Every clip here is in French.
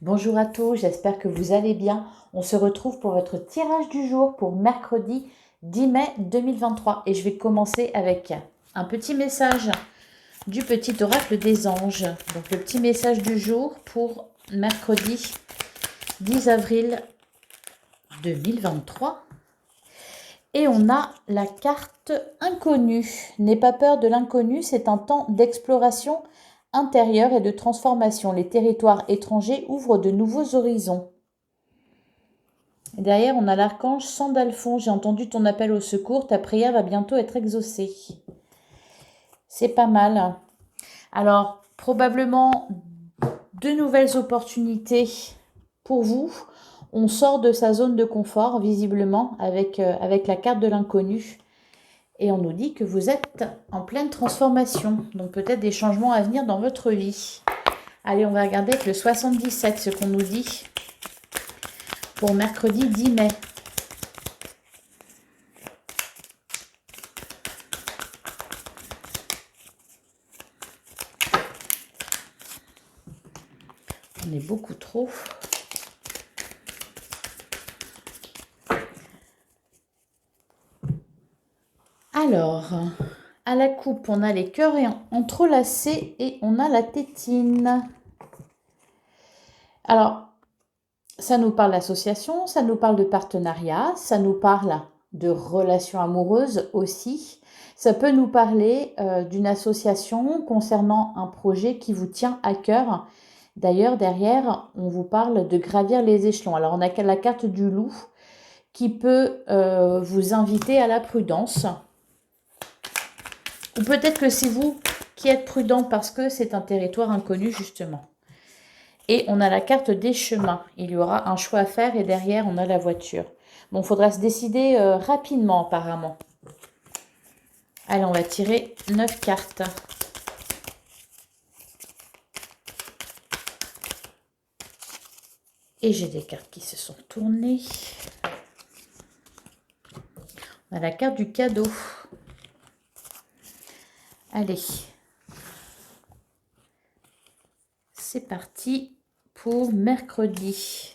Bonjour à tous, j'espère que vous allez bien. On se retrouve pour votre tirage du jour pour mercredi 10 mai 2023 et je vais commencer avec un petit message du petit oracle des anges. Donc le petit message du jour pour mercredi 10 avril 2023. Et on a la carte inconnue. N'aie pas peur de l'inconnu, c'est un temps d'exploration intérieure et de transformation. Les territoires étrangers ouvrent de nouveaux horizons. Et derrière, on a l'archange Sandalphon. J'ai entendu ton appel au secours, ta prière va bientôt être exaucée. C'est pas mal. Alors, probablement de nouvelles opportunités pour vous. On sort de sa zone de confort, visiblement, avec la carte de l'inconnu. Et on nous dit que vous êtes en pleine transformation. Donc peut-être des changements à venir dans votre vie. Allez, on va regarder avec le 77 ce qu'on nous dit pour mercredi 10 mai. On est beaucoup trop. Alors, à la coupe, on a les cœurs entrelacés et on a la tétine. Alors, ça nous parle d'association, ça nous parle de partenariat, ça nous parle de relations amoureuses aussi. Ça peut nous parler d'une association concernant un projet qui vous tient à cœur. D'ailleurs, derrière, on vous parle de gravir les échelons. Alors, on a la carte du loup qui peut vous inviter à la prudence. Ou peut-être que c'est vous qui êtes prudent parce que c'est un territoire inconnu, justement. Et on a la carte des chemins. Il y aura un choix à faire et derrière, on a la voiture. Bon, il faudra se décider rapidement, apparemment. Allez, on va tirer 9 cartes. Et j'ai des cartes qui se sont tournées. On a la carte du cadeau. Allez. C'est parti pour mercredi.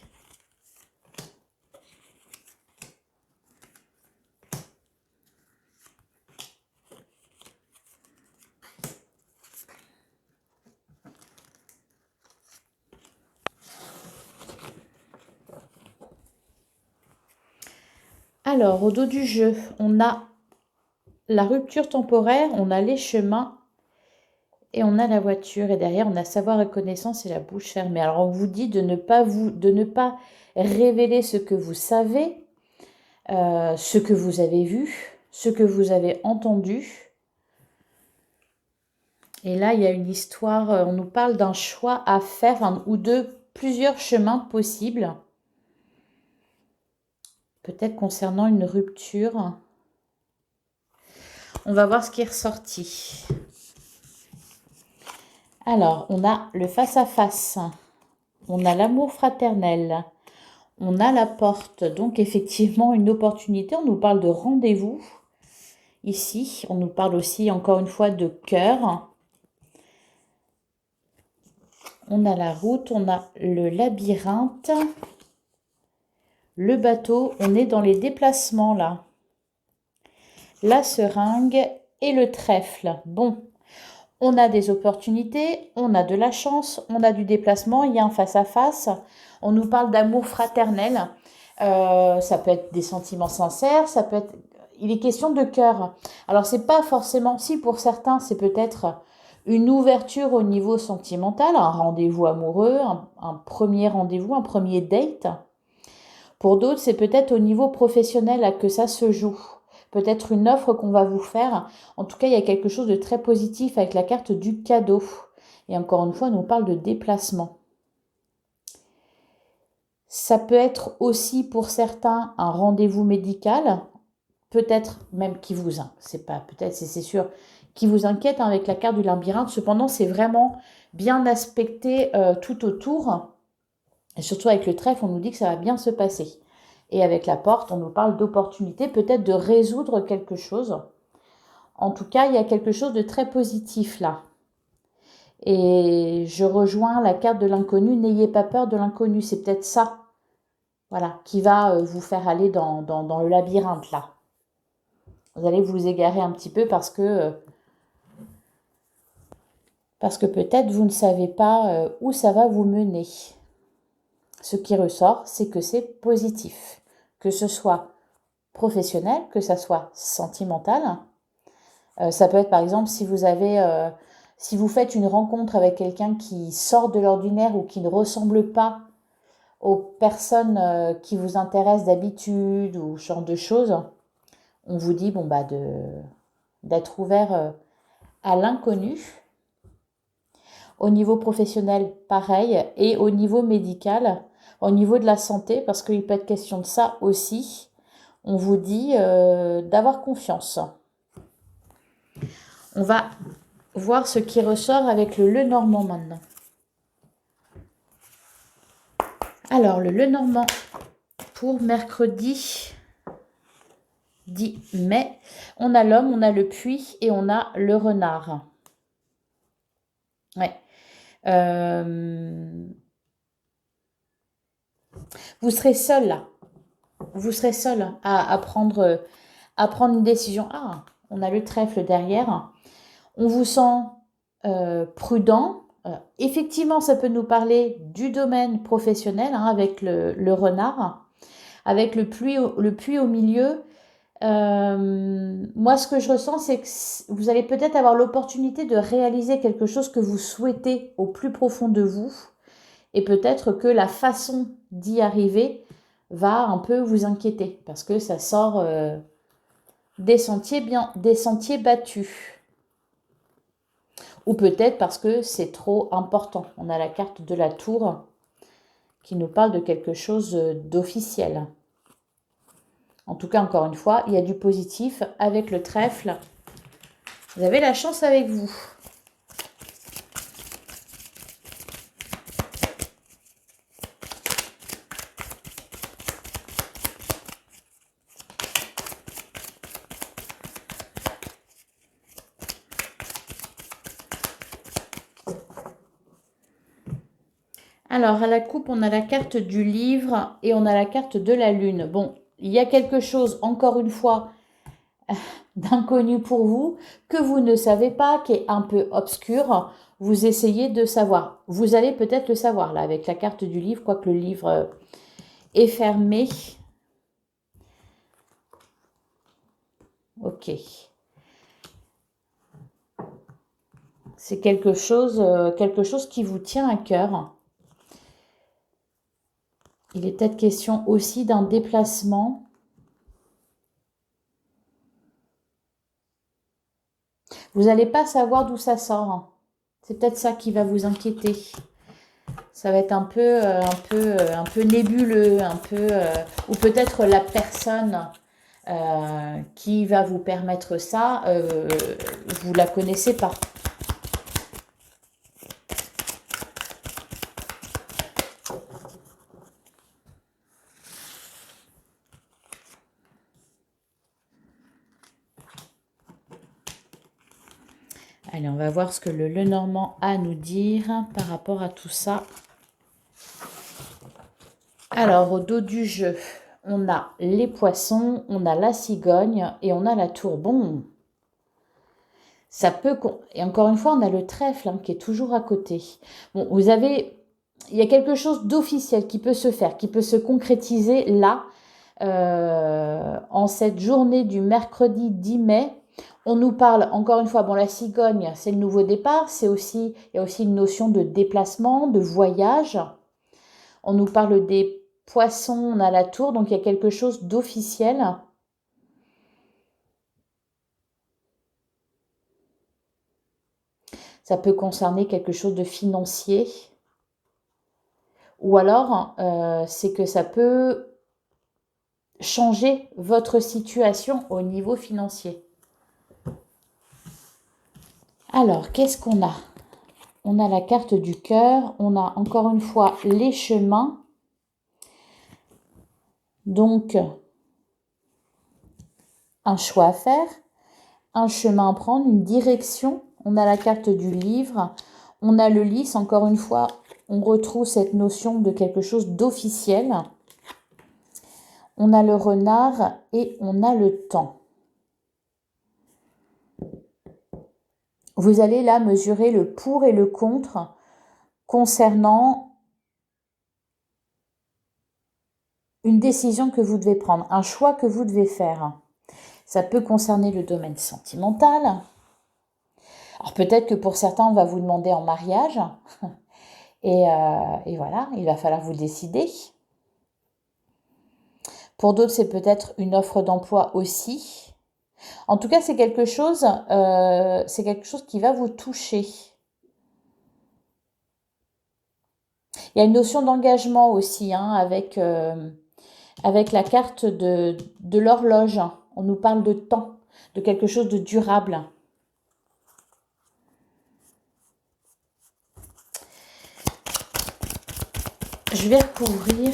Alors, au dos du jeu, on a la rupture temporaire, on a les chemins et on a la voiture. Et derrière, on a savoir et connaissance et la bouche fermée. Alors, on vous dit de ne pas révéler ce que vous savez, ce que vous avez vu, ce que vous avez entendu. Et là, il y a une histoire, on nous parle d'un choix à faire ou de plusieurs chemins possibles. Peut-être concernant une rupture. On va voir ce qui est ressorti. Alors, on a le face-à-face. On a l'amour fraternel. On a la porte. Donc, effectivement, une opportunité. On nous parle de rendez-vous. Ici, on nous parle aussi, encore une fois, de cœur. On a la route. On a le labyrinthe. Le bateau. On est dans les déplacements, là. La seringue et le trèfle. Bon, on a des opportunités, on a de la chance, on a du déplacement, il y a un face-à-face. On nous parle d'amour fraternel. Ça peut être des sentiments sincères, ça peut être... Il est question de cœur. Alors, c'est pas forcément... Si, pour certains, c'est peut-être une ouverture au niveau sentimental, un rendez-vous amoureux, un premier rendez-vous, un premier date. Pour d'autres, c'est peut-être au niveau professionnel que ça se joue. Peut-être une offre qu'on va vous faire. En tout cas, il y a quelque chose de très positif avec la carte du cadeau. Et encore une fois, on nous parle de déplacement. Ça peut être aussi pour certains un rendez-vous médical. Peut-être même qui vous... C'est pas peut-être, c'est sûr, qui vous inquiète avec la carte du labyrinthe. Cependant, c'est vraiment bien aspecté tout autour. Et surtout avec le trèfle, on nous dit que ça va bien se passer. Et avec la porte, on nous parle d'opportunité, peut-être de résoudre quelque chose. En tout cas, il y a quelque chose de très positif là. Et je rejoins la carte de l'inconnu. N'ayez pas peur de l'inconnu. C'est peut-être ça, voilà, qui va vous faire aller dans le labyrinthe, là. Vous allez vous égarer un petit peu parce que peut-être vous ne savez pas où ça va vous mener. Ce qui ressort, c'est que c'est positif. Que ce soit professionnel, que ça soit sentimental. Ça peut être par exemple si si vous faites une rencontre avec quelqu'un qui sort de l'ordinaire ou qui ne ressemble pas aux personnes qui vous intéressent d'habitude ou ce genre de choses, on vous dit bon bah d'être ouvert à l'inconnu. Au niveau professionnel, pareil, et au niveau médical, au niveau de la santé, parce qu'il peut être question de ça aussi, on vous dit d'avoir confiance. On va voir ce qui ressort avec le Lenormand maintenant. Alors, le Lenormand pour mercredi 10 mai, on a l'homme, on a le puits et on a le renard. Ouais. Vous serez seul là. Vous serez seul à prendre une décision. Ah, on a le trèfle derrière. On vous sent prudent. Effectivement, ça peut nous parler du domaine professionnel avec le renard, avec le puits au milieu. Moi, ce que je ressens, c'est que vous allez peut-être avoir l'opportunité de réaliser quelque chose que vous souhaitez au plus profond de vous. Et peut-être que la façon d'y arriver va un peu vous inquiéter parce que ça sort des sentiers battus. Ou peut-être parce que c'est trop important. On a la carte de la tour qui nous parle de quelque chose d'officiel. En tout cas, encore une fois, il y a du positif avec le trèfle. Vous avez la chance avec vous. Alors, à la coupe, on a la carte du livre et on a la carte de la lune. Bon, il y a quelque chose, encore une fois, d'inconnu pour vous, que vous ne savez pas, qui est un peu obscur. Vous essayez de savoir. Vous allez peut-être le savoir, là, avec la carte du livre, quoique le livre est fermé. Ok. C'est quelque chose qui vous tient à cœur. Il est peut-être question aussi d'un déplacement. Vous n'allez pas savoir d'où ça sort. C'est peut-être ça qui va vous inquiéter. Ça va être un peu nébuleux, ou peut-être la personne qui va vous permettre ça, vous la connaissez pas. Allez, on va voir ce que le Lenormand a à nous dire par rapport à tout ça. Alors, au dos du jeu, on a les poissons, on a la cigogne et on a la tour. Bon, ça peut... Et encore une fois, on a le trèfle qui est toujours à côté. Bon, il y a quelque chose d'officiel qui peut se faire, qui peut se concrétiser là, en cette journée du mercredi 10 mai. On nous parle, encore une fois, bon, la cigogne, c'est le nouveau départ, il y a aussi une notion de déplacement, de voyage. On nous parle des poissons, on a la tour, donc il y a quelque chose d'officiel. Ça peut concerner quelque chose de financier. Ou alors, c'est que ça peut changer votre situation au niveau financier. Alors, qu'est-ce qu'on a? On a la carte du cœur, on a encore une fois les chemins. Donc, un choix à faire, un chemin à prendre, une direction. On a la carte du livre, On a le lys, encore une fois, on retrouve cette notion de quelque chose d'officiel. On a le renard et on a le temps. Vous allez là mesurer le pour et le contre concernant une décision que vous devez prendre, un choix que vous devez faire. Ça peut concerner le domaine sentimental. Alors peut-être que pour certains, on va vous demander en mariage. Et voilà, il va falloir vous décider. Pour d'autres, c'est peut-être une offre d'emploi aussi. En tout cas, c'est quelque chose qui va vous toucher. Il y a une notion d'engagement aussi, hein, avec la carte de l'horloge. On nous parle de temps, de quelque chose de durable. Je vais recouvrir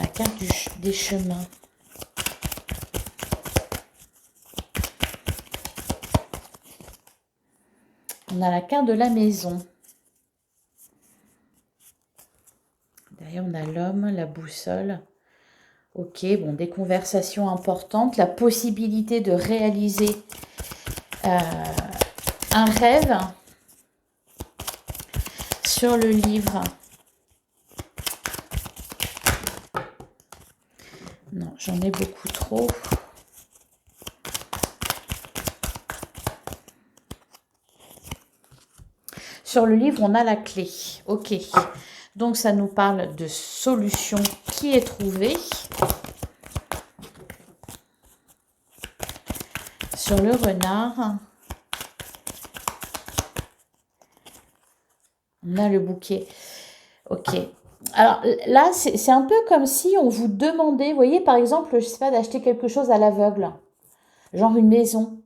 la carte des chemins. On a la carte de la maison. Derrière, on a l'homme, la boussole. Ok, bon, des conversations importantes, la possibilité de réaliser un rêve sur le livre. Non, j'en ai beaucoup trop. Sur le livre, on a la clé. Ok. Donc, ça nous parle de solution qui est trouvée. Sur le renard, on a le bouquet. Ok. Alors là, c'est un peu comme si on vous demandait, vous voyez, par exemple, je ne sais pas, d'acheter quelque chose à l'aveugle, genre une maison.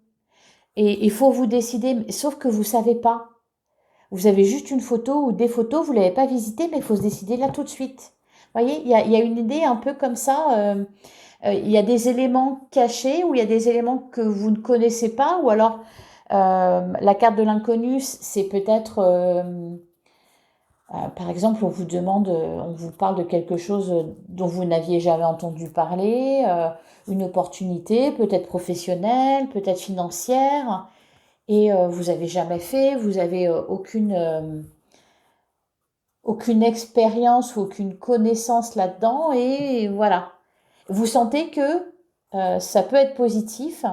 Et il faut vous décider, sauf que vous ne savez pas. Vous avez juste une photo ou des photos, vous ne l'avez pas visité, mais il faut se décider là tout de suite. Vous voyez, il y a une idée un peu comme ça. Il y a des éléments cachés ou il y a des éléments que vous ne connaissez pas. Ou alors, la carte de l'inconnu, c'est peut-être... par exemple, on vous demande, on vous parle de quelque chose dont vous n'aviez jamais entendu parler, une opportunité, peut-être professionnelle, peut-être financière, et vous n'avez jamais fait, vous n'avez aucune expérience ou aucune connaissance là-dedans, et voilà. Vous sentez que ça peut être positif,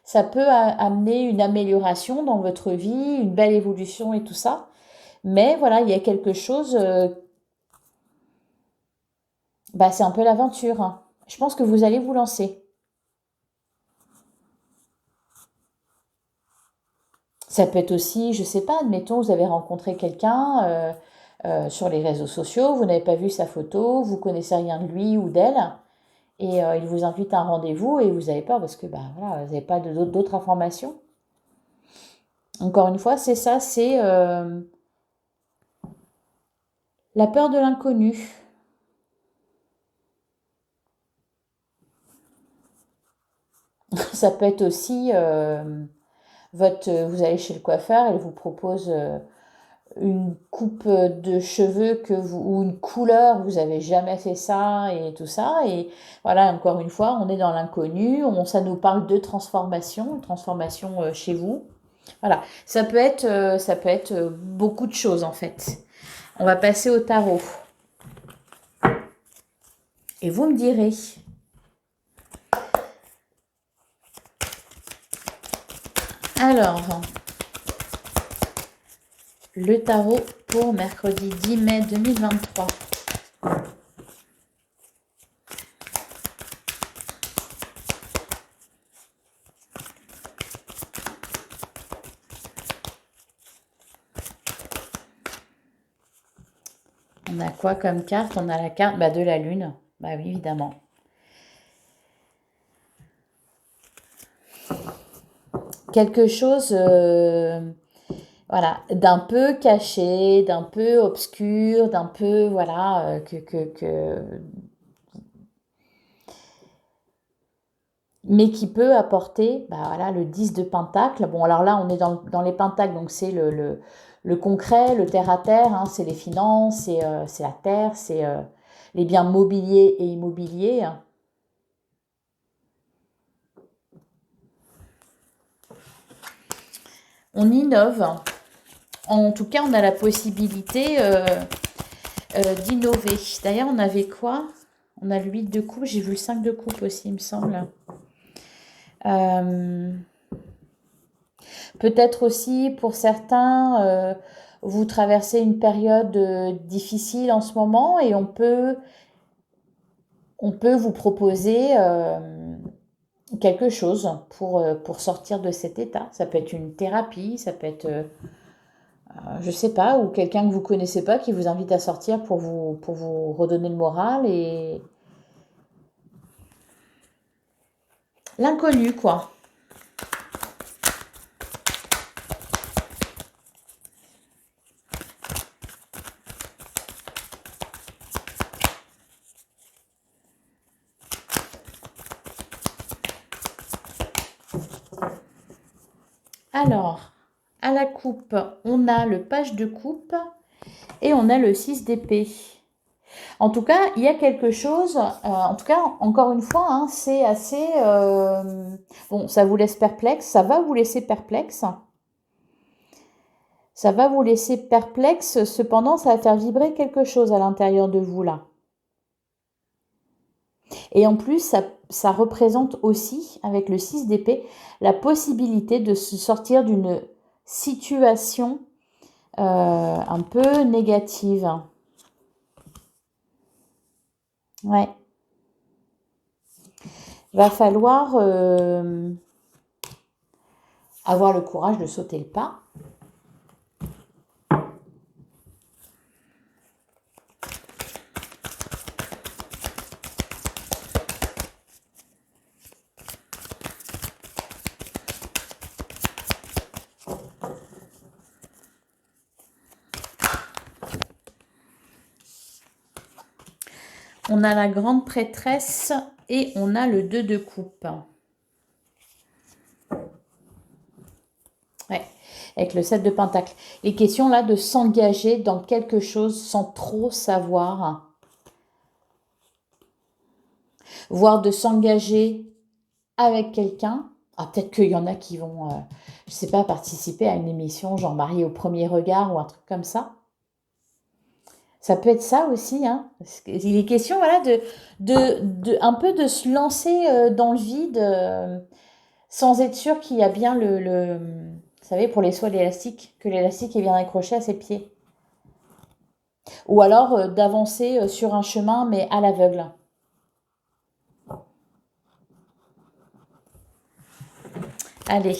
ça peut amener une amélioration dans votre vie, une belle évolution et tout ça. Mais voilà, il y a quelque chose, c'est un peu l'aventure, hein. Je pense que vous allez vous lancer. Ça peut être aussi, je sais pas, admettons, vous avez rencontré quelqu'un sur les réseaux sociaux, vous n'avez pas vu sa photo, vous connaissez rien de lui ou d'elle, et il vous invite à un rendez-vous et vous n'avez pas parce que voilà, vous n'avez pas d'autres informations. Encore une fois, c'est ça, c'est la peur de l'inconnu. Ça peut être aussi vous allez chez le coiffeur, elle vous propose une coupe de cheveux ou une couleur, vous avez jamais fait ça et tout ça. Et voilà, encore une fois, on est dans l'inconnu, ça nous parle de transformation, transformation chez vous. Voilà, ça peut être beaucoup de choses en fait. On va passer au tarot. Et vous me direz. Alors, le tarot pour mercredi 10 mai 2023. On a quoi comme carte? On a la carte de la lune. Bah oui, évidemment. Quelque chose voilà, d'un peu caché, d'un peu obscur, d'un peu, voilà, mais qui peut apporter, bah voilà, le 10 de Pentacle. Bon, alors là, on est dans les Pentacles, donc c'est le concret, le terre-à-terre, hein, c'est les finances, c'est la terre, c'est les biens mobiliers et immobiliers. On innove. En tout cas, on a la possibilité d'innover. D'ailleurs, on avait quoi? On a le 8 de coupe, j'ai vu le 5 de coupe aussi, il me semble. Peut-être aussi, pour certains, vous traversez une période difficile en ce moment et on peut vous proposer quelque chose pour sortir de cet état. Ça peut être une thérapie, ça peut être, je sais pas, ou quelqu'un que vous connaissez pas qui vous invite à sortir pour vous redonner le moral et l'inconnu, quoi. Alors, à la coupe, on a le page de coupe et on a le 6 d'épée. En tout cas, il y a quelque chose, en tout cas, encore une fois, hein, c'est assez... bon, ça vous laisse perplexe, ça va vous laisser perplexe. Ça va vous laisser perplexe, cependant, ça va faire vibrer quelque chose à l'intérieur de vous, là. Et en plus, ça représente aussi, avec le 6 d'épée, la possibilité de se sortir d'une situation un peu négative. Ouais. Va falloir avoir le courage de sauter le pas. On a la grande prêtresse et on a le 2 de coupe. Ouais, avec le 7 de pentacle. Les questions là de s'engager dans quelque chose sans trop savoir. Voire de s'engager avec quelqu'un. Ah, peut-être qu'il y en a qui vont, je sais pas, participer à une émission genre Marié au premier regard ou un truc comme ça. Ça peut être ça aussi, hein. Il est question, voilà, un peu de se lancer dans le vide sans être sûr qu'il y a bien vous savez, pour les soies d'élastique, que l'élastique est bien accroché à ses pieds. Ou alors d'avancer sur un chemin, mais à l'aveugle. Allez.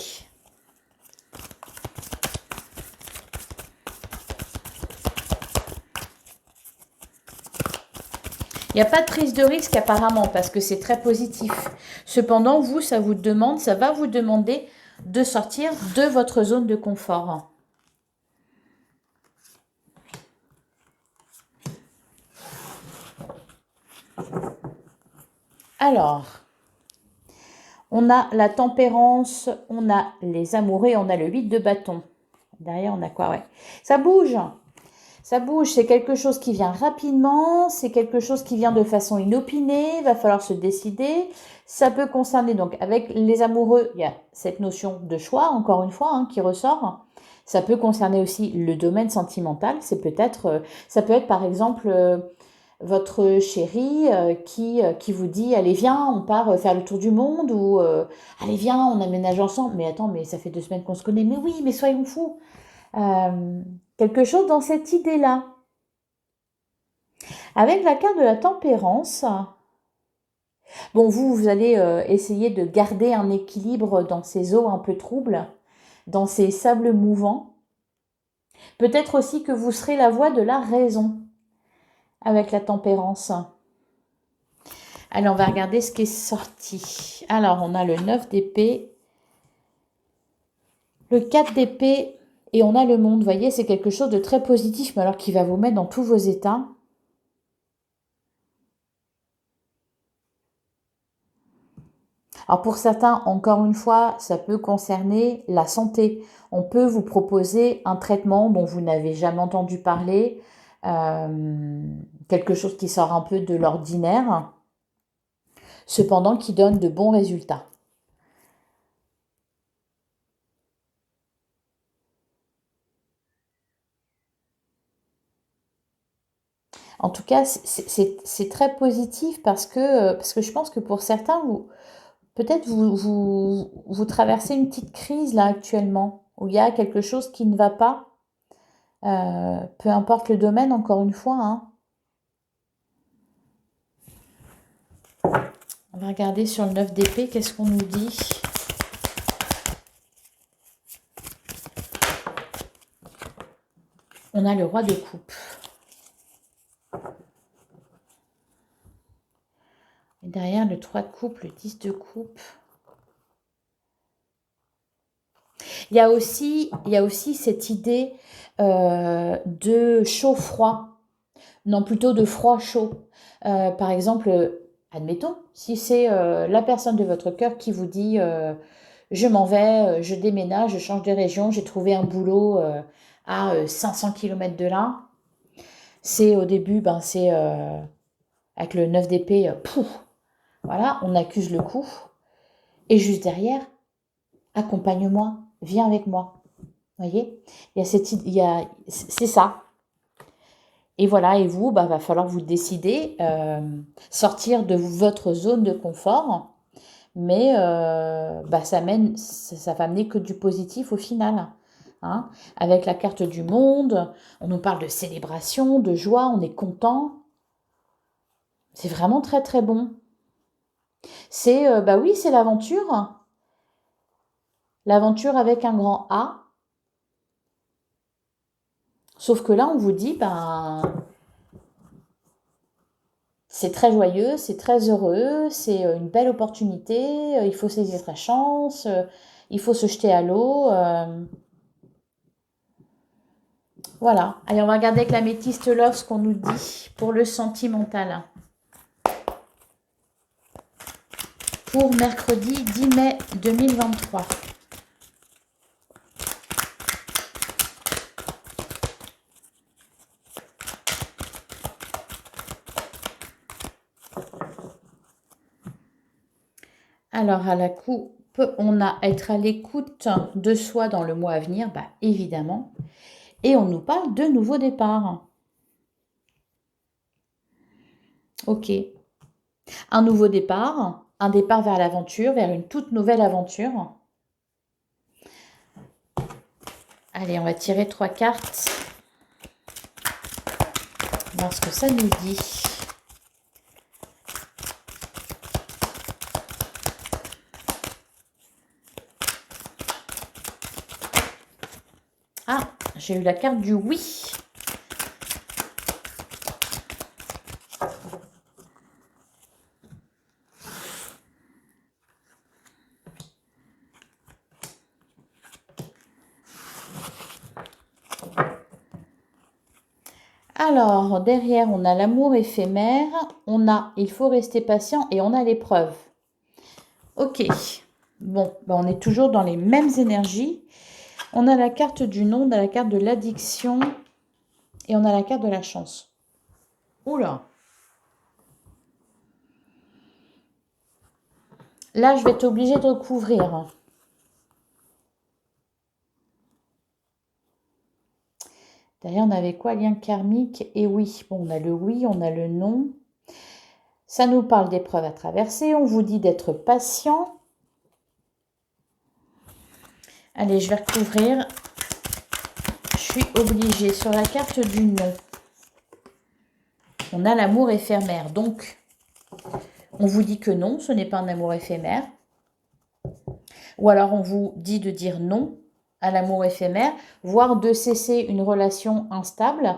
Il n'y a pas de prise de risque apparemment parce que c'est très positif. Cependant, vous, ça va vous demander de sortir de votre zone de confort. Alors, on a la tempérance, on a les amoureux, on a le 8 de bâton. Derrière, on a quoi? Ouais. Ça bouge. Ça bouge, c'est quelque chose qui vient rapidement, c'est quelque chose qui vient de façon inopinée, il va falloir se décider. Ça peut concerner, donc avec les amoureux, il y a cette notion de choix, encore une fois, hein, qui ressort. Ça peut concerner aussi le domaine sentimental, ça peut être par exemple votre chéri qui vous dit allez viens on part faire le tour du monde ou allez viens on aménage ensemble, mais attends mais ça fait 2 semaines qu'on se connaît, mais oui mais soyons fous. Quelque chose dans cette idée-là. Avec la carte de la tempérance, bon, vous allez essayer de garder un équilibre dans ces eaux un peu troubles, dans ces sables mouvants. Peut-être aussi que vous serez la voix de la raison avec la tempérance. Alors, on va regarder ce qui est sorti. Alors, on a le 9 d'épée, le 4 d'épée, et on a le monde. Vous voyez, c'est quelque chose de très positif, mais alors qui va vous mettre dans tous vos états. Alors pour certains, encore une fois, ça peut concerner la santé. On peut vous proposer un traitement dont vous n'avez jamais entendu parler, quelque chose qui sort un peu de l'ordinaire, cependant qui donne de bons résultats. En tout cas, c'est très positif parce que je pense que pour certains, peut-être vous traversez une petite crise là actuellement, où il y a quelque chose qui ne va pas, peu importe le domaine, encore une fois, hein. On va regarder sur le 9 d'épée, qu'est-ce qu'on nous dit? On a le roi de coupe. Et derrière le 3 de coupe, le 10 de coupe. Il y a aussi cette idée de chaud-froid. Non, plutôt de froid-chaud. Par exemple, admettons, si c'est la personne de votre cœur qui vous dit je m'en vais, je déménage, je change de région, j'ai trouvé un boulot à 500 km de là. C'est au début, c'est avec le 9 d'épée, pouf, voilà, on accuse le coup. Et juste derrière, accompagne-moi, viens avec moi. Vous voyez, c'est ça. Et voilà, et vous, va falloir vous décider, sortir de votre zone de confort, mais ça va amener que du positif au final. Hein. Avec la carte du monde, on nous parle de célébration, de joie, on est content. C'est vraiment très très bon. C'est, oui, c'est l'aventure. L'aventure avec un grand A. Sauf que là, on vous dit, c'est très joyeux, c'est très heureux, c'est une belle opportunité, il faut saisir sa chance, il faut se jeter à l'eau. Voilà. Allez, on va regarder avec la métiste Love ce qu'on nous dit pour le sentimental. Pour mercredi 10 mai 2023. Alors, à la coupe, on a être à l'écoute de soi dans le mois à venir, évidemment. Et on nous parle de nouveaux départs. Ok. Un nouveau départ, un départ vers l'aventure, vers une toute nouvelle aventure. Allez, on va tirer 3 cartes. Voir ce que ça nous dit. Ah, j'ai eu la carte du oui. Alors, derrière, on a l'amour éphémère, on a il faut rester patient et on a l'épreuve. Ok, bon, on est toujours dans les mêmes énergies. On a la carte du non, on a la carte de l'addiction et on a la carte de la chance. Oula. Là, je vais être obligée de recouvrir. Derrière, on avait quoi? Lien karmique et oui. Bon, on a le oui, on a le non. Ça nous parle d'épreuves à traverser. On vous dit d'être patient. Allez, je vais recouvrir. Je suis obligée. Sur la carte du non, on a l'amour éphémère. Donc, on vous dit que non, ce n'est pas un amour éphémère. Ou alors, on vous dit de dire non à l'amour éphémère, voire de cesser une relation instable.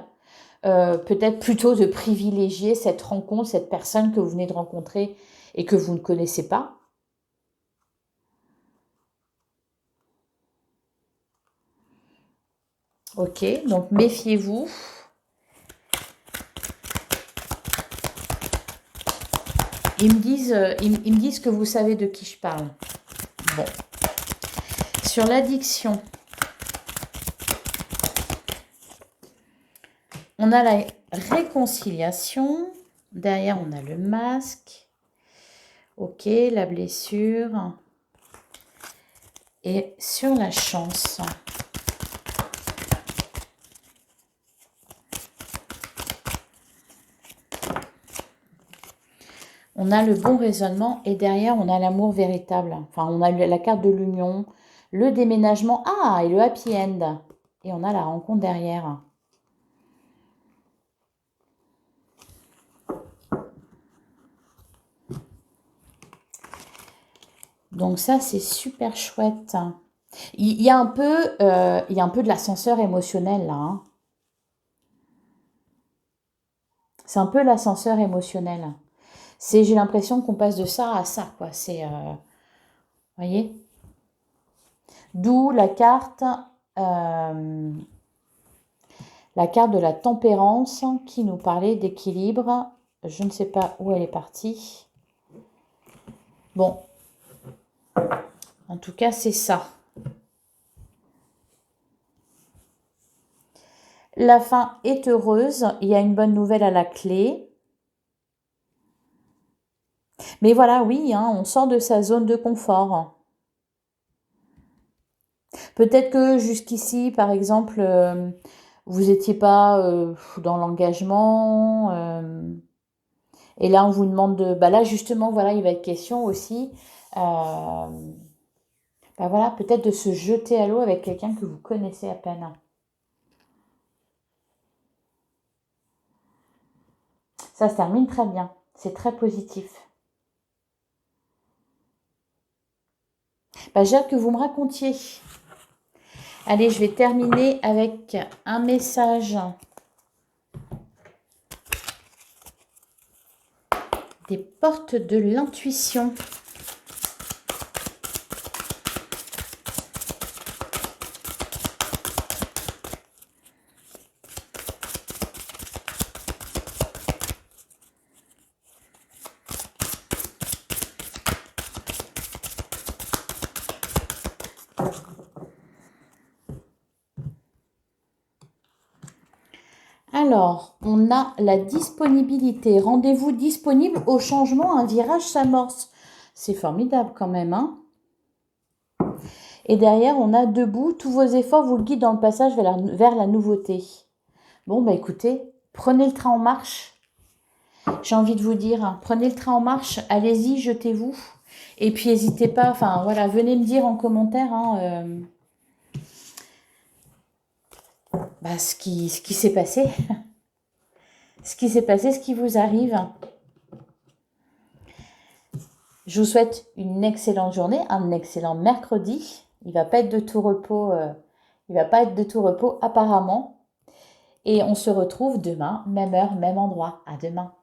Peut-être plutôt de privilégier cette rencontre, cette personne que vous venez de rencontrer et que vous ne connaissez pas. Ok, donc méfiez-vous. ils me disent que vous savez de qui je parle. Bon. Sur l'addiction, on a la réconciliation. Derrière, on a le masque. Ok, la blessure. Et sur la chance, on a le bon raisonnement et derrière, on a l'amour véritable. Enfin, on a la carte de l'union, le déménagement. Ah, et le happy end. Et on a la rencontre derrière. Donc ça, c'est super chouette. Il y a un peu de l'ascenseur émotionnel là. Hein. C'est un peu l'ascenseur émotionnel. J'ai l'impression qu'on passe de ça à ça, quoi. Voyez? D'où la carte de la tempérance qui nous parlait d'équilibre. Je ne sais pas où elle est partie. Bon. En tout cas, c'est ça. La fin est heureuse. Il y a une bonne nouvelle à la clé. Mais voilà, oui, hein, on sort de sa zone de confort. Peut-être que jusqu'ici, par exemple, vous n'étiez pas dans l'engagement. Et là, on vous demande de... Bah là, justement, voilà, il va être question aussi... bah voilà, peut-être de se jeter à l'eau avec quelqu'un que vous connaissez à peine. Ça se termine très bien. C'est très positif. Bah, j'ai hâte que vous me racontiez. Allez, je vais terminer avec un message des portes de l'intuition. Alors, on a la disponibilité. Rendez-vous disponible au changement, un virage s'amorce. C'est formidable quand même, hein? Et derrière, on a debout, tous vos efforts vous guident dans le passage vers la nouveauté. Bon, bah écoutez, prenez le train en marche. J'ai envie de vous dire, hein, prenez le train en marche, allez-y, jetez-vous. Et puis n'hésitez pas, enfin voilà, venez me dire en commentaire hein, bah, ce qui s'est passé. Ce qui s'est passé, ce qui vous arrive. Je vous souhaite une excellente journée, un excellent mercredi. Il va pas être de tout repos, il va pas être de tout repos apparemment. Et on se retrouve demain, même heure, même endroit. À demain.